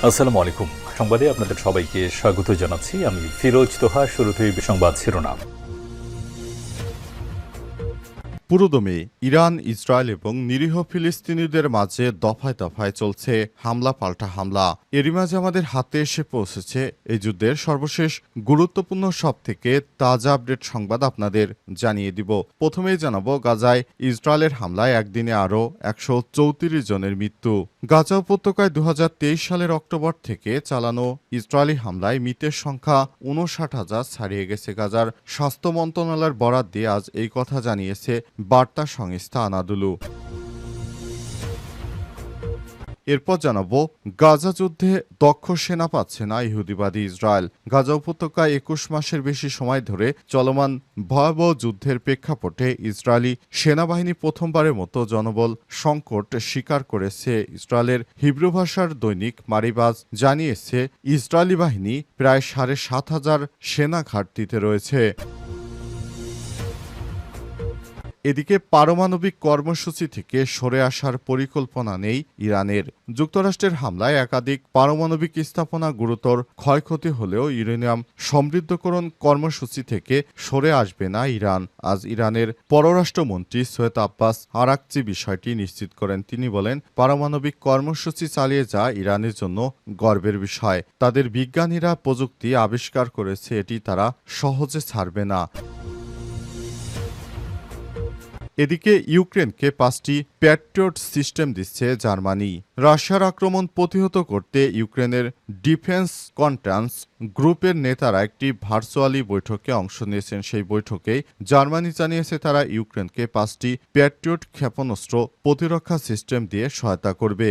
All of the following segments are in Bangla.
আসসালামু আলাইকুম। সংবাদে আপনাদের সবাইকে স্বাগত জানাচ্ছি। আমি ফিরোজ তোহা। শুরুতেই সংবাদ শিরোনাম। পুরোদমে ইরান, ইসরায়েল এবং নিরীহ ফিলিস্তিনিদের মাঝে দফায় দফায় চলছে হামলা পাল্টা হামলা। এরই মাঝে আমাদের হাতে এসে পৌঁছেছে এই যুদ্ধের সর্বশেষ গুরুত্বপূর্ণ সবথেকে তাজা আপডেট সংবাদ আপনাদের জানিয়ে দিব। প্রথমেই জানাবো গাজায় ইসরায়েলের হামলায় একদিনে আরও 134 জনের মৃত্যু। গাজা উপত্যকায় 2023 সালের অক্টোবর থেকে চালানো ইসরায়েলি হামলায় মৃতের সংখ্যা 59,000 ছাড়িয়ে গেছে। গাজার স্বাস্থ্য মন্ত্রণালয়ের বরাত দিয়ে আজ এই কথা জানিয়েছে বার্তা সংস্থা আনাদুলু। এরপর জানাবো গাজা যুদ্ধে দক্ষ সেনা পাচ্ছে না ইহুদিবাদী ইসরায়েল। গাজা উপত্যকায় 21 মাসের বেশি সময় ধরে চলমান ভয়াবহ যুদ্ধের প্রেক্ষাপটে ইসরায়েলি সেনাবাহিনী প্রথমবারের মতো জনবল সংকট স্বীকার করেছে। ইসরায়েলের হিব্রু ভাষার দৈনিক মারিবাজ জানিয়েছে ইসরায়েলি বাহিনী প্রায় 7,500 সেনা ঘাটতিতে রয়েছে। এদিকে পারমাণবিক কর্মসূচি থেকে সরে আসার পরিকল্পনা নেই ইরানের। যুক্তরাষ্ট্রের হামলায় একাধিক পারমাণবিক স্থাপনা গুরুতর ক্ষয়ক্ষতি হলেও ইউরেনিয়াম সমৃদ্ধকরণ কর্মসূচি থেকে সরে আসবে না ইরান। আজ ইরানের পররাষ্ট্রমন্ত্রী সৈয়দ আব্বাস আরাকচি বিষয়টি নিশ্চিত করেন। তিনি বলেন, পারমাণবিক কর্মসূচি চালিয়ে যাওয়া ইরানের জন্য গর্বের বিষয়। তাদের বিজ্ঞানীরা প্রযুক্তি আবিষ্কার করেছে, এটি তারা সহজে ছাড়বে না। এদিকে ইউক্রেনকে 5টি প্যাট্রিয়ট সিস্টেম দিচ্ছে জার্মানি। রাশিয়ার আক্রমণ প্রতিহত করতে ইউক্রেনের ডিফেন্স কন্ট্রান্স গ্রুপের নেতারা একটি ভার্চুয়ালি বৈঠকে অংশ নিয়েছেন। সেই বৈঠকে জার্মানি জানিয়েছে তারা ইউক্রেনকে 5টি প্যাট্রিয়ট ক্ষেপণাস্ত্র প্রতিরক্ষা সিস্টেম দিয়ে সহায়তা করবে।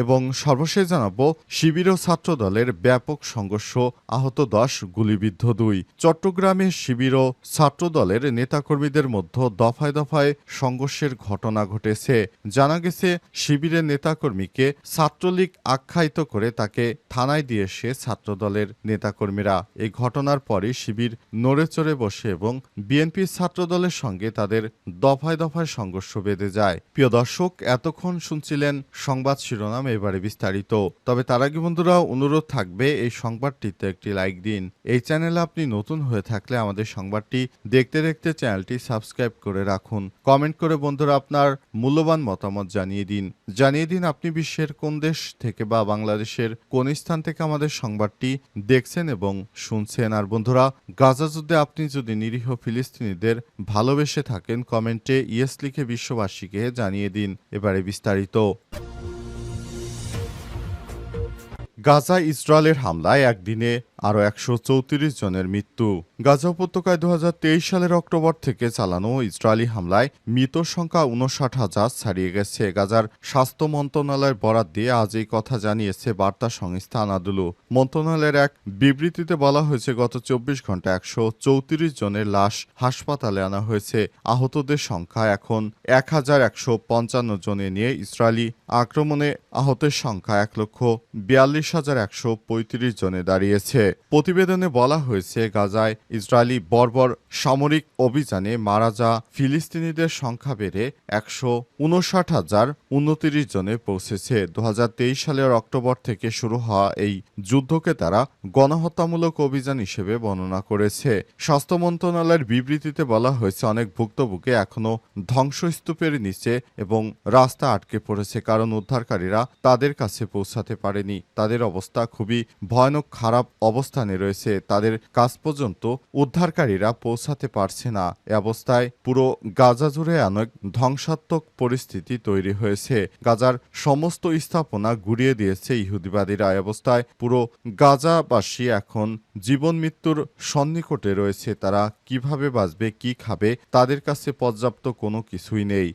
এবং সর্বশেষ জানাবো শিবির ও ছাত্রদলের ব্যাপক সংঘর্ষ, আহত 10, গুলিবিদ্ধ 2। চট্টগ্রামে শিবির ও ছাত্রদলের নেতাকর্মীদের মধ্যে দফায় দফায় সংঘর্ষের ঘটনা ঘটেছে। জানা গেছে শিবিরের নেতাকর্মীকে ছাত্রলীগ আখ্যায়িত করে তাকে থানায় দিয়ে এসে ছাত্রদলের নেতাকর্মীরা। এই ঘটনার পরই শিবির নড়েচড়ে বসে এবং বিএনপি ছাত্রদলের সঙ্গে তাদের দফায় দফায় সংঘর্ষ বেঁধে যায়। প্রিয় দর্শক, এতক্ষণ শুনছিলেন সংবাদ শিরোনাম, এবারে বিস্তারিত। তবে তার আগে বন্ধুরা অনুরোধ থাকবে এই সংবাদটিতে একটি লাইক দিন। এই চ্যানেলে আপনি নতুন হয়ে থাকলে আমাদের সংবাদটি দেখতে দেখতে চ্যানেলটি সাবস্ক্রাইব করে রাখুন। কমেন্ট করে বন্ধুরা আপনার মূল্যবান মতামত জানিয়ে দিন আপনি বিশ্বের কোন দেশ থেকে বা বাংলাদেশের কোন স্থান থেকে আমাদের সংবাদটি দেখছেন এবং শুনছেন। আর বন্ধুরা, গাজা যুদ্ধে আপনি যদি নিরীহ ফিলিস্তিনিদের ভালোবেসে থাকেন কমেন্টে ইয়েস লিখে বিশ্ববাসীকে জানিয়ে দিন। এবারে বিস্তারিত। গাজা ইসরায়েলের হামলায় একদিনে আরও 134 জনের মৃত্যু। গাজা উপত্যকায় 2023 সালের অক্টোবর থেকে চালানো ইসরায়েলি হামলায় মৃত সংখ্যা 59,000 ছাড়িয়ে গেছে। গাজার স্বাস্থ্য মন্ত্রণালয়ের বরাত দিয়ে আজ এই কথা জানিয়েছে বার্তা সংস্থা আনাদুলু। মন্ত্রণালয়ের এক বিবৃতিতে বলা হয়েছে, গত 24 ঘন্টায় 134 জনের লাশ হাসপাতালে আনা হয়েছে। আহতদের সংখ্যা এখন 1,155 জনে নিয়ে ইসরায়েলি আক্রমণে আহতের সংখ্যা 1,42,135 জনে দাঁড়িয়েছে। প্রতিবেদনে বলা হয়েছে, গাজায় ইসরায়েলি বর্বর সামরিক অভিযানে মারা যাওয়া ফিলিস্তিনিদের সংখ্যা বেড়ে 159,029 জনে পৌঁছেছে। 2023 সালের অক্টোবর থেকে শুরু হওয়া এই যুদ্ধকে তারা গণহত্যামূলক অভিযান হিসেবে বর্ণনা করেছে। স্বাস্থ্য মন্ত্রণালয়ের বিবৃতিতে বলা হয়েছে, অনেক ভুক্তভোগী এখনও ধ্বংসস্তূপের নিচে এবং রাস্তা আটকে পড়েছে, কারণ উদ্ধারকারীরা তাদের কাছে পৌঁছাতে পারেনি। তাদের অবস্থা খুবই ভয়ানক খারাপ অবস্থানে রয়েছে। তাদের কাছ পর্যন্ত উদ্ধারকারীরা পৌঁছাতে পারছে না। এ অবস্থায় পুরো গাজা জুড়ে অনেক ধ্বংসাত্মক পরিস্থিতি তৈরি হয়েছে। গাজার সমস্ত স্থাপনা গুড়িয়ে দিয়েছে ইহুদিবাদীরা। এ অবস্থায় পুরো গাজাবাসী এখন জীবন মৃত্যুর সন্নিকটে রয়েছে। তারা কিভাবে বাঁচবে, কি খাবে, তাদের কাছে পর্যাপ্ত কোনো কিছুই নেই।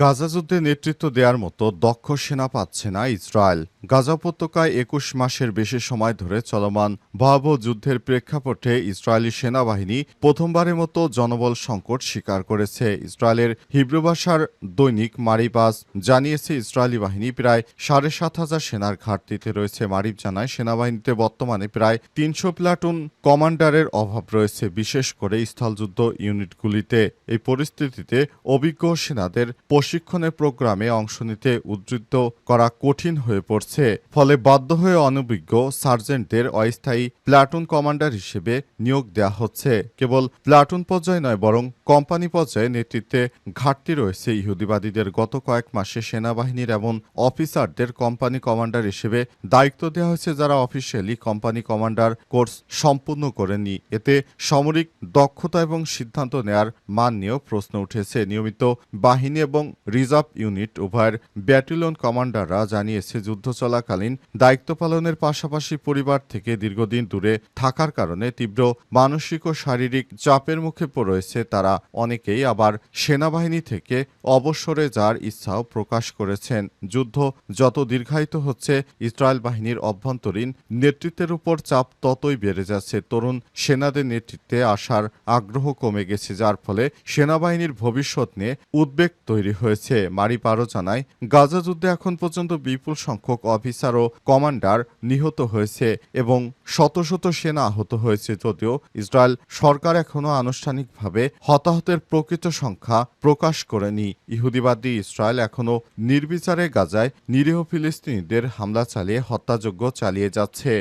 গাজা যুদ্ধে নেতৃত্ব দেওয়ার মতো দক্ষ সেনা পাচ্ছে না ইসরায়েল। গাজা উপত্যকায় 21 মাসের বেশি সময় ধরে চলমান ভয়াবহ যুদ্ধের প্রেক্ষাপটে ইসরায়েলি সেনাবাহিনী প্রথমবারের মতো জনবল সংকট স্বীকার করেছে। ইসরায়েলের হিব্রু ভাষার দৈনিক মারিবাজ জানিয়েছে ইসরায়েলি বাহিনী প্রায় 7,500 সেনার ঘাটতিতে রয়েছে। মারিব জানায়, সেনাবাহিনীতে বর্তমানে প্রায় 300 প্লাটুন কমান্ডারের অভাব রয়েছে, বিশেষ করে স্থলযুদ্ধ ইউনিটগুলিতে। এই পরিস্থিতিতে অভিজ্ঞ সেনাদের প্রশিক্ষণের প্রোগ্রামে অংশ নিতে উদ্ধৃত করা কঠিন হয়ে পড়ছে। ফলে বাধ্য হয়ে অনভিজ্ঞ সার্জেন্টদের অস্থায়ী প্লাটুন কমান্ডার হিসেবে নিয়োগ দেওয়া হচ্ছে। কেবল প্লাটুন পর্যায়ে নয়, বরং কোম্পানি পর্যায়ে নেতৃত্বে ঘাটতি রয়েছে ইহুদিবাদীদের। গত কয়েক মাসে সেনাবাহিনীর এমন অফিসারদের কোম্পানি কমান্ডার হিসেবে দায়িত্ব দেওয়া হয়েছে যারা অফিসিয়ালি কোম্পানি কমান্ডার কোর্স সম্পূর্ণ করেনি। এতে সামরিক দক্ষতা এবং সিদ্ধান্ত নেয়ার মান নিয়েও প্রশ্ন উঠেছে। নিয়মিত বাহিনী এবং রিজার্ভ ইউনিট উভয়ের ব্যাটালিয়ন কমান্ডাররা জানিয়েছে, যুদ্ধ চলাকালীন দায়িত্ব পালনের পাশাপাশি পরিবার থেকে দীর্ঘদিন দূরে থাকার কারণে তীব্র মানসিক ও শারীরিক চাপের মুখে রয়েছে তারা। অনেকেই আবার সেনাবাহিনী থেকে অবসরে যাওয়ার ইচ্ছাও প্রকাশ করেছেন। যুদ্ধ যত দীর্ঘায়িত হচ্ছে, ইসরায়েল বাহিনীর অভ্যন্তরীণ নেতৃত্বের উপর চাপ ততই বেড়ে যাচ্ছে। তরুণ সেনাদের নেতৃত্বে আসার আগ্রহ কমে গেছে, যার ফলে সেনাবাহিনীর ভবিষ্যৎ নিয়ে উদ্বেগ তৈরি হয়েছে। মারি পারো জানায়, গাজা যুদ্ধে এখন পর্যন্ত বিপুল সংখ্যক অফিসার ও কমান্ডার নিহত হয়েছে এবং শত শত সেনা আহত হয়েছে। যদিও ইসরায়েল সরকার এখনও আনুষ্ঠানিকভাবে হতাহতের প্রকৃত সংখ্যা প্রকাশ করেনি। ইহুদিবাদী ইসরায়েল এখনও নির্বিচারে গাজায় নিরীহ ফিলিস্তিনিদের হামলা চালিয়ে হত্যাযজ্ঞ চালিয়ে যাচ্ছে।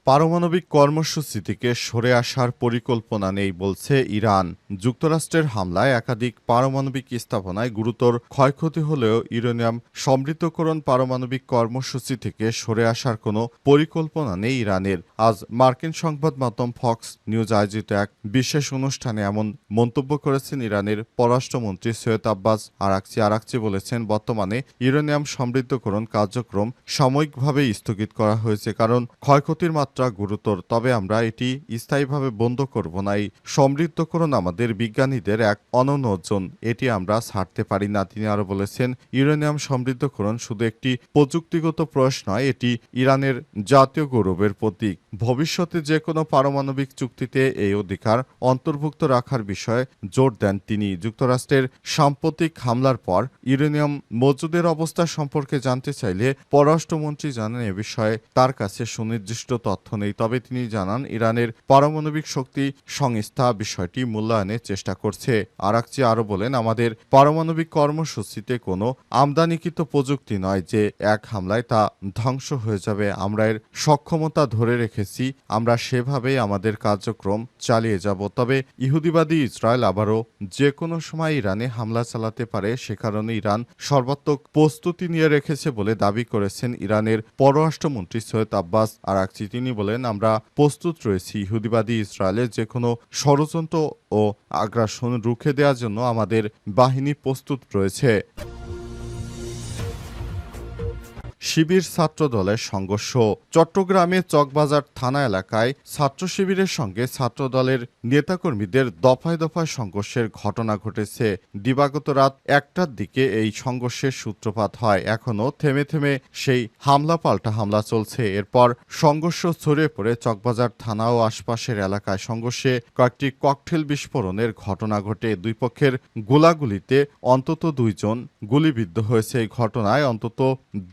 পারমাণবিক কর্মসূচি থেকে সরে আসার পরিকল্পনা নেই বলছে ইরান। যুক্তরাষ্ট্রের হামলায় একাধিক পারমাণবিক স্থাপনায় গুরুতর ক্ষয়ক্ষতি হলেও ইউরেনিয়াম সমৃদ্ধকরণ পারমাণবিক কর্মসূচি থেকে সরে আসার কোনো পরিকল্পনা নেই ইরানের। আজ মার্কিন সংবাদ মাধ্যম ফক্স নিউজ আয়োজিত এক বিশেষ অনুষ্ঠানে এমন মন্তব্য করেছেন ইরানের পররাষ্ট্রমন্ত্রী সৈয়দ আব্বাস আরাকচি। আরাকচি বলেছেন, বর্তমানে ইউরেনিয়াম সমৃদ্ধকরণ কার্যক্রম সাময়িকভাবে স্থগিত করা হয়েছে কারণ ক্ষয়ক্ষতির মাত্রা গুরুতর। তবে আমরা এটি স্থায়ীভাবে বন্ধ করব না। এই সমৃদ্ধকরণ আমাদের বিজ্ঞানীদের এক অনন্য অর্জন, এটি আমরা ছাড়তে পারি না। তিনি আরো বলেছেন, ইউরেনিয়াম সমৃদ্ধকরণ শুধু একটি প্রযুক্তিগত প্রয়াস নয়, এটি ইরানের জাতীয় গৌরবের প্রতীক। ভবিষ্যতে যে কোনো পারমাণবিক চুক্তিতে এই অধিকার অন্তর্ভুক্ত রাখার বিষয়ে জোর দেন তিনি। যুক্তরাষ্ট্রের সাম্প্রতিক হামলার পর ইউরেনিয়াম মজুদের অবস্থা সম্পর্কে জানতে চাইলে পররাষ্ট্রমন্ত্রী জানান, এ বিষয়ে তার কাছে সুনির্দিষ্ট তথ্য নেই। তবে তিনি জানান, ইরানের পারমাণবিক শক্তি সংস্থা বিষয়টি মূল্যায়নের চেষ্টা করছে। আরাকচি আরও বলেন, আমাদের পারমাণবিক কর্মসূচিতে কোনো আমদানিকৃত প্রযুক্তি নয় যে এক হামলায় তা ধ্বংস হয়ে যাবে। আমরা এর সক্ষমতা ধরে রেখেছি, আমরা সেভাবেই আমাদের কার্যক্রম চালিয়ে যাব। তবে ইহুদিবাদী ইসরায়েল আবারও যে কোনো সময় ইরানে হামলা চালাতে পারে, সে কারণে ইরান সর্বাত্মক প্রস্তুতি নিয়ে রেখেছে বলে দাবি করেছেন ইরানের পররাষ্ট্রমন্ত্রী সৈয়দ আব্বাস আরাকচি। তিনি বলেন, আমরা প্রস্তুত রয়েছি। ইহুদিবাদী ইসরায়েলের যে কোনো ষড়যন্ত্র ও আগ্রাসন রুখে দেওয়ার জন্য আমাদের বাহিনী প্রস্তুত রয়েছে। শিবির ছাত্র দলের সংঘর্ষ। চট্টগ্রামে চকবাজার থানা এলাকায় ছাত্র শিবিরের সঙ্গে ছাত্র দলের নেতাকর্মীদের দফায় দফায় সংঘর্ষের ঘটনা ঘটেছে। দিবাগত রাত 1টার দিকে এই সংঘর্ষের সূত্রপাত হয়। এখনও থেমে থেমে সেই হামলা পাল্টা হামলা চলছে। এরপর সংঘর্ষ ছড়িয়ে পড়ে চকবাজার থানা ও আশপাশের এলাকায়। সংঘর্ষে কয়েকটি ককটেল বিস্ফোরণের ঘটনা ঘটে। দুই পক্ষের গোলাগুলিতে অন্তত 2 জন গুলিবিদ্ধ হয়েছে। এই ঘটনায় অন্তত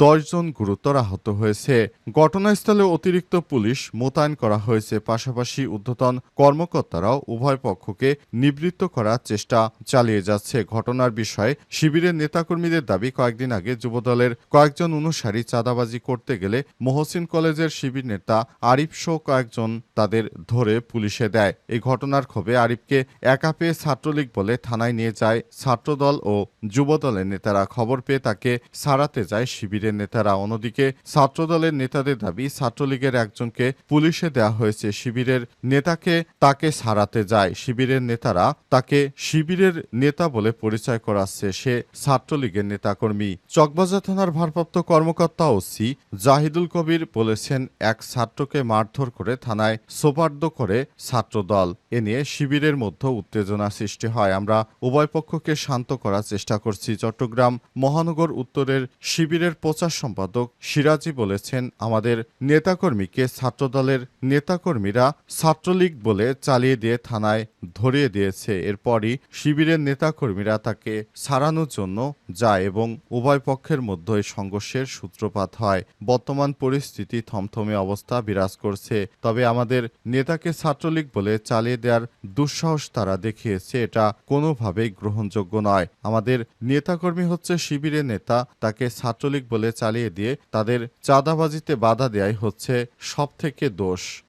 10 জন গুরুতর আহত হয়েছে। ঘটনাস্থলে অতিরিক্ত পুলিশ মোতায়েন করা হয়েছে। পাশাপাশি ঊর্ধ্বতন কর্মকর্তারাও উভয় পক্ষকে নিবৃত্ত করার চেষ্টা চালিয়ে যাচ্ছে। ঘটনার বিষয়ে শিবিরের নেতাকর্মীদের দাবি, কয়েকদিন আগে যুবদলের কয়েকজন অনুসারী চাঁদাবাজি করতে গেলে মহসিন কলেজের শিবির নেতা আরিফ সহ কয়েকজন তাদের ধরে পুলিশে দেয়। এই ঘটনার ক্ষোভে আরিফকে একা পেয়ে ছাত্রলীগ বলে থানায় নিয়ে যায় ছাত্রদল ও যুবদলের নেতারা। খবর পেয়ে তাকে ছাড়াতে যায় শিবিরের নেতারা। অন্যদিকে ছাত্রদলের নেতাদের দাবি, ছাত্রলীগের একজনকে পুলিশে দেওয়া হয়েছে। শিবিরের নেতাকে তাকে ছাড়াতে যায়। শিবিরের নেতারা তাকে শিবিরের নেতা বলে পরিচয় করাচ্ছে, সে ছাত্রলীগের নেতাকর্মী। চকবাজার থানার ভারপ্রাপ্ত কর্মকর্তা ওসি জাহিদুল কবির বলেছেন, এক ছাত্রকে মারধর করে থানায় সোপর্দ করে ছাত্রদল। এ নিয়ে শিবিরের মধ্যে উত্তেজনা সৃষ্টি হয়। আমরা উভয় পক্ষকে শান্ত করার চেষ্টা করছি। চট্টগ্রাম মহানগর উত্তরের শিবিরের প্রচার সম্পাদক সম্পাদক সিরাজি বলেছেন, আমাদের নেতাকর্মীকে ছাত্রদলের নেতাকর্মীরা ছাত্রলীগ বলে চালিয়ে দিয়ে থানায় ধরিয়ে দিয়েছে। এরপরই শিবিরের নেতাকর্মীরা তাকে ছাড়ানোর জন্য যায় এবং উভয় পক্ষের মধ্যে সংঘর্ষের সূত্রপাত হয়। বর্তমান পরিস্থিতি থমথমে অবস্থা বিরাজ করছে। তবে আমাদের নেতাকে ছাত্রলীগ বলে চালিয়ে দেওয়ার দুঃসাহস তারা দেখিয়েছে, এটা কোনোভাবেই গ্রহণযোগ্য নয়। আমাদের নেতাকর্মী হচ্ছে শিবিরের নেতা, তাকে ছাত্রলীগ বলে চালিয়ে দিয়ে তাদের চাঁদাবাজিতে বাধা দেয়াই হচ্ছে সবথেকে দোষ।